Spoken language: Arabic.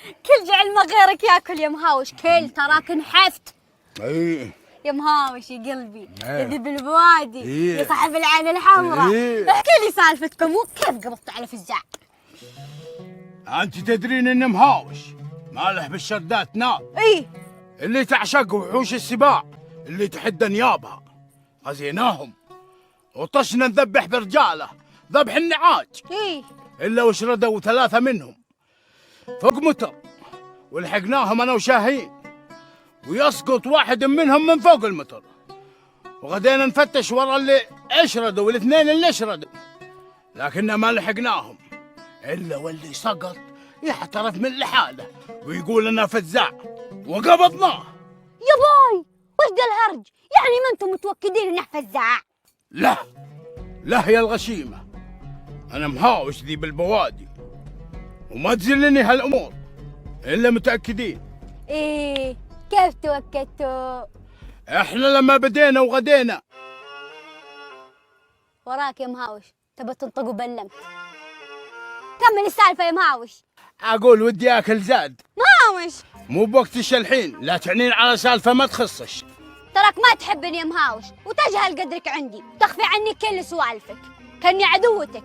كل جعل ما غيرك ياكل يا مهاوش، كل تراك نحفت. اي يا مهاوش يا قلبي، إيه. يا ذيب البوادي، إيه. يا صاحب العين الحمراء، إيه. احكي لي سالفتكم وكيف قبضت على فزاع. انت تدرين ان مهاوش مالح بالشردات نار، ايه اللي تعشق وحوش السباع اللي تحد نيابها، خزيناهم وطشنا نذبح برجاله ذبح النعاج، ايه الا وشردوا 3 منهم فوق متر، ولحقناهم انا وشاهين، ويسقط واحد منهم من فوق المتر، وغدينا نفتش ورا اللي اشردوا والاثنين اللي اشردوا، لكن ما لحقناهم الا واللي سقط يحترف من لحاله ويقول انا فزاع وقبضناه. يا باي، وش ذا الهرج؟ يعني ما انتم متوكدين انه فزاع؟ لا لا يا الغشيمه، انا مهاوش ذي بالبوادي وما تزلني هالامور الا متاكدين. ايه كيف توكدتوا؟ احنا لما بدينا وغدينا. وراك يا مهاوش، تبى تنطق وبلمت. كمل السالفه يا مهاوش. اقول ودي اكل زاد. مهاوش مو بوقتش الحين، لا تعنين على سالفه ما تخصش. تراك ما تحبني يا مهاوش، وتجهل قدرك عندي، تخفي عني كل سوالفك، كاني عدوتك